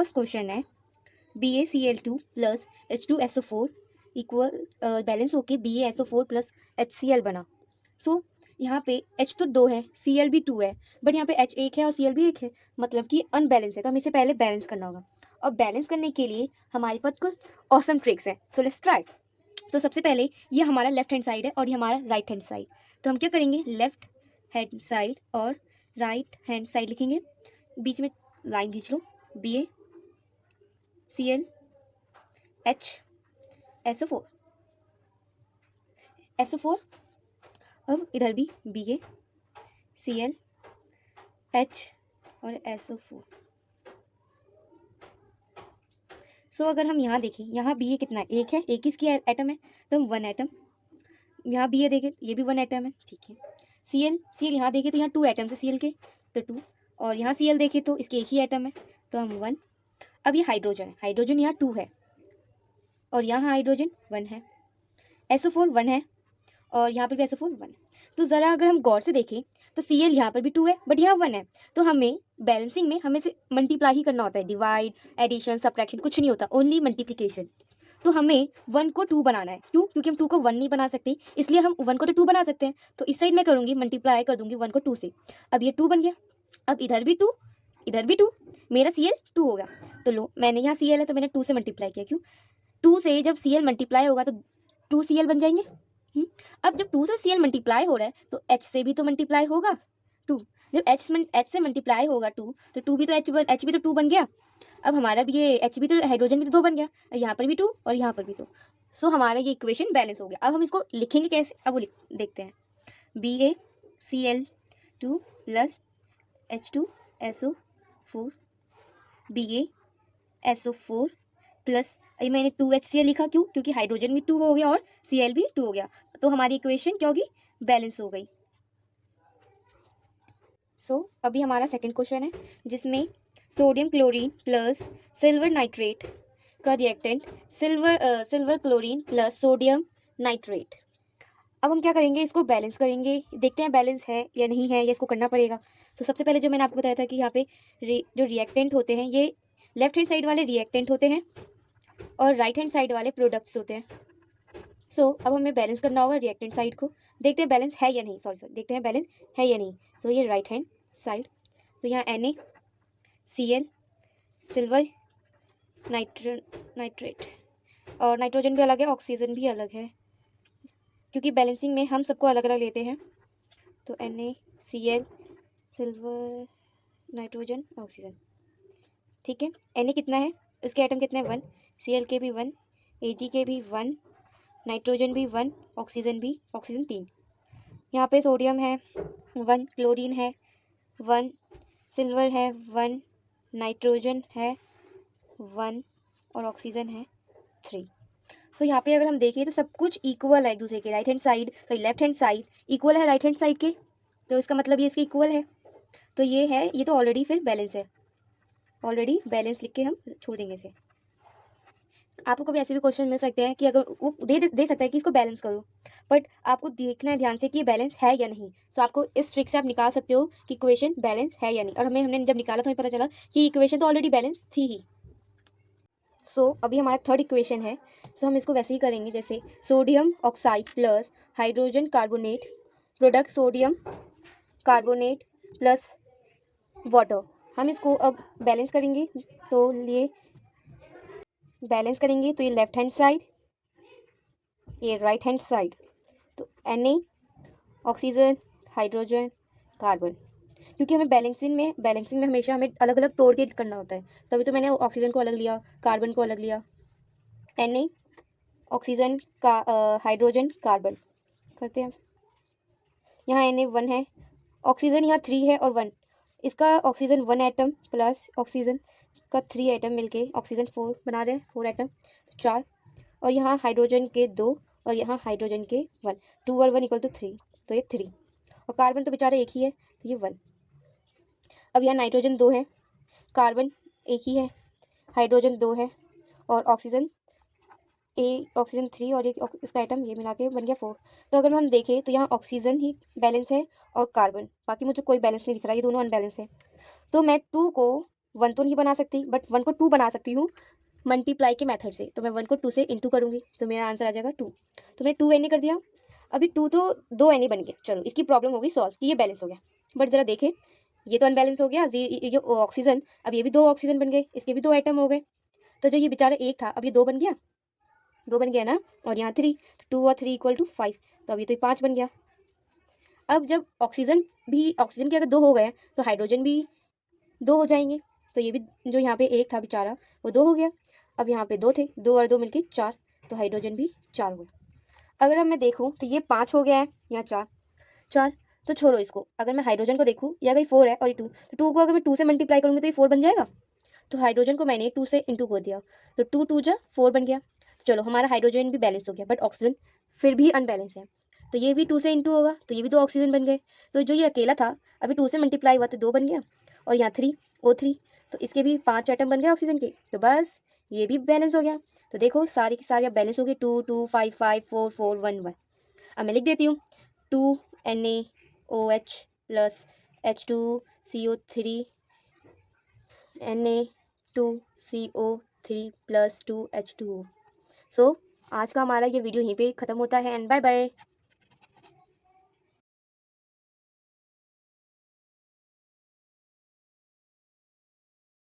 First question है BaCl2 plus H2SO4 equal balance होके BaSO4 plus HCl बना। सो यहाँ पे H तो 2 है, Cl भी 2 है, बट यहाँ पे H 1 है और Cl भी 1 है, मतलब कि अनबैलेंस है। तो हमें इसे पहले बैलेंस करना होगा, और बैलेंस करने के लिए हमारे पास कुछ ऑसम ट्रिक्स है। So let's try. तो सबसे पहले ये हमारा लेफ्ट हैंड साइड है और ये हमारा राइट हैंड साइड। तो हम क्या करेंगे, लेफ्ट हैंड साइड और राइट हैंड साइड लिखेंगे, बीच में लाइन खींच लो, BaCl HSO4 SO4। अब इधर भी BaCl H और SO4। सो अगर हम यहाँ देखें, यहाँ Ba कितना है, एक है, एक इसकी एटम है, तो हम 1 एटम। यहाँ Ba देखें, ये भी 1 एटम है, ठीक है। Cl यहाँ देखें तो यहाँ 2 एटम्स है Cl के, तो 2, और यहाँ Cl देखें तो इसके एक ही एटम है, तो हम 1। अब ये हाइड्रोजन है, हाइड्रोजन यहाँ 2 है और यहाँ हाइड्रोजन 1 है, SO4 1 है और यहाँ पर भी SO4 1 है। तो ज़रा अगर हम गौर से देखें तो Cl यहाँ पर भी 2 है बट यहाँ 1 है, तो हमें बैलेंसिंग में हमें से मल्टीप्लाई ही करना होता है, डिवाइड, एडिशन, सब्ट्रैक्शन कुछ नहीं होता, ओनली मल्टीप्लिकेशन। तो हमें 1 को 2 बनाना है, क्यों? क्योंकि हम 2 को 1 नहीं बना सकते, इसलिए हम 1 को तो 2 बना सकते हैं। तो इस साइड मैं करूँगी, मल्टीप्लाई कर दूँगी 1 को 2 से। अब ये 2 बन गया, अब इधर भी 2, इधर भी 2, मेरा Cl 2 हो गया। तो लो, मैंने यहाँ Cl है तो मैंने 2 से मल्टीप्लाई किया, क्यों? 2 से जब Cl मल्टीप्लाई होगा तो 2 Cl बन जाएंगे। अब जब 2 से Cl मल्टीप्लाई हो रहा है तो H से भी तो मल्टीप्लाई होगा 2। जब H से मल्टीप्लाई होगा 2, तो 2 भी तो H भी तो 2 बन गया। अब हमारा भी ये H भी तो, हाइड्रोजन भी तो 2 बन गया, यहाँ पर भी 2 और यहाँ पर भी 2। सो हमारा ये इक्वेशन बैलेंस हो गया। अब हम इसको लिखेंगे कैसे, अब वो देखते हैं। BaCl2 plus H2SO4 BaSO4 plus, ये मैंने 2HCl लिखा, क्यों? क्योंकि हाइड्रोजन भी 2 हो गया और Cl भी 2 हो गया, तो हमारी इक्वेशन क्या होगी, बैलेंस हो गई। सो अभी हमारा सेकंड क्वेश्चन है जिसमें sodium chlorine plus silver nitrate का reactant silver chlorine plus sodium nitrate. अब हम क्या करेंगे, इसको बैलेंस करेंगे, देखते हैं बैलेंस है या नहीं है, या इसको करना पड़ेगा। तो सबसे पहले जो मैंने आपको बताया था कि यहाँ पे जो रिएक्टेंट होते हैं ये लेफ्ट हैंड साइड वाले रिएक्टेंट होते हैं और राइट हैंड साइड वाले प्रोडक्ट्स होते हैं। सो अब हमें बैलेंस करना होगा रिएक्टेंट साइड को, देखते हैं बैलेंस है या नहीं, सॉरी देखते हैं बैलेंस है या नहीं। तो ये राइट हैंड साइड, तो यहाँ NaCl सिल्वर नाइट्रेट, और नाइट्रोजन भी अलग है, ऑक्सीजन भी अलग है, क्योंकि बैलेंसिंग में हम सबको अलग अलग लेते हैं। तो NaCl सिल्वर नाइट्रोजन ऑक्सीजन, ठीक है। Na कितना है, उसके एटम कितने हैं, 1, Cl के भी 1, Ag के भी 1, नाइट्रोजन भी 1, ऑक्सीजन 3। यहाँ पे सोडियम है 1, क्लोरीन है 1, सिल्वर है 1, नाइट्रोजन है 1 और ऑक्सीजन है 3। सो यहाँ पे अगर हम देखें तो सब कुछ इक्वल है एक दूसरे के, right hand side sorry left hand side equal है राइट हैंड साइड के, तो इसका मतलब ये इसके इक्वल है। तो ये है, ये तो ऑलरेडी फिर बैलेंस है, ऑलरेडी बैलेंस लिख के हम छोड़ देंगे इसे। आपको कभी ऐसे भी क्वेश्चन मिल सकते हैं कि अगर वो दे सकता है कि इसको बैलेंस करो, बट आपको देखना है ध्यान से कि ये बैलेंस है या नहीं। सो आपको इस ट्रिक से आप निकाल सकते हो कि इक्वेशन बैलेंस है या नहीं, और हमने जब निकाला तो हमें पता चला कि इक्वेशन तो ऑलरेडी बैलेंस थी ही। सो अभी हमारा थर्ड इक्वेशन है, सो हम इसको वैसे ही करेंगे जैसे sodium oxide plus hydrogen carbonate product sodium carbonate plus water. हम इसको अब बैलेंस करेंगे, तो ये बैलेंस करेंगे तो ये लेफ्ट हैंड साइड, ये राइट हैंड साइड, तो Na ऑक्सीजन हाइड्रोजन कार्बन, क्योंकि हमें बैलेंसिंग में हमेशा हमें अलग अलग तोड़ के करना होता है, तभी तो मैंने ऑक्सीजन को अलग लिया, कार्बन को अलग लिया। Na ऑक्सीजन का हाइड्रोजन कार्बन करते हैं, यहाँ Na 1 है, ऑक्सीजन यहाँ 3 है और 1, इसका ऑक्सीजन 1 एटम प्लस ऑक्सीजन का 3 एटम मिलके ऑक्सीजन 4 बना रहे हैं, 4 एटम 4, और यहाँ हाइड्रोजन के 2 और यहाँ हाइड्रोजन के 1, 2 और 1 इक्वल टू 3, तो ये 3, और कार्बन तो बेचारा एक ही है तो ये 1। अब यहाँ नाइट्रोजन 2 है, कार्बन एक ही है, हाइड्रोजन 2 है और ऑक्सीजन 3 और एक इसका आइटम ये मिला के बन गया 4। तो अगर हम देखें तो यहाँ ऑक्सीजन ही बैलेंस है और कार्बन, बाकी मुझे कोई बैलेंस नहीं दिख रहा, ये दोनों अनबैलेंस है। तो मैं 2 को 1 तो नहीं बना सकती, बट 1 को 2 बना सकती हूँ मल्टीप्लाई के मेथड से। तो मैं 1 को 2 से इंटू करूँगी, तो मेरा आंसर आ जाएगा 2। तो मैंने 2 Na कर दिया। अभी 2 तो 2 Na बन गया। चलो इसकी प्रॉब्लम हो गई सॉल्व कि ये बैलेंस हो गया। बट ज़रा देखें, ये तो अनबैलेंस हो गया। ये ऑक्सीजन, अब ये भी 2 ऑक्सीजन बन गए, इसके भी 2 एटम हो गए। तो जो ये बेचारा 1 था, अब ये 2 बन गया, 2 बन गया ना, और यहाँ 3, तो 2 और 3 इक्वल टू 5, तो अब ये तो 5 बन गया। अब जब ऑक्सीजन के अगर 2 हो गए तो हाइड्रोजन भी 2 हो जाएंगे। तो ये भी जो यहाँ पे 1 था बेचारा वो 2 हो गया। अब यहाँ पे 2 थे, 2 और 2 मिलके 4, तो हाइड्रोजन भी 4 हुए। अगर अब मैं देखूँ तो ये 5 हो गया है, यहाँ 4, तो छोड़ो इसको। अगर मैं हाइड्रोजन को देखूँ, ये अगर 4 है और ये 2, तो 2 को अगर मैं 2 से मल्टीप्लाई करूँगी तो ये 4 बन जाएगा। तो हाइड्रोजन को मैंने 2 से इंटू कर दिया, तो 2 2 जा 4 बन गया। तो चलो हमारा हाइड्रोजन भी बैलेंस हो गया, बट ऑक्सीजन फिर भी अनबैलेंस है। तो ये भी 2 से इंटू होगा, तो ये भी 2 ऑक्सीजन बन गए। तो जो ये अकेला था अभी 2 से मल्टीप्लाई हुआ तो 2 बन गया, और यहाँ 3 O3, तो इसके भी 5 एटम बन गए ऑक्सीजन के, तो बस ये भी बैलेंस हो गया। तो देखो सारी की सारी अब बैलेंस हो गई, 2 2 5 5 4 4 1 1। अब मैं लिख देती हूँ 2 NaOH plus H2CO3 Na2CO3 plus 2H2O। सो आज का हमारा ये वीडियो यहीं पे ख़त्म होता है, एंड बाय बाय।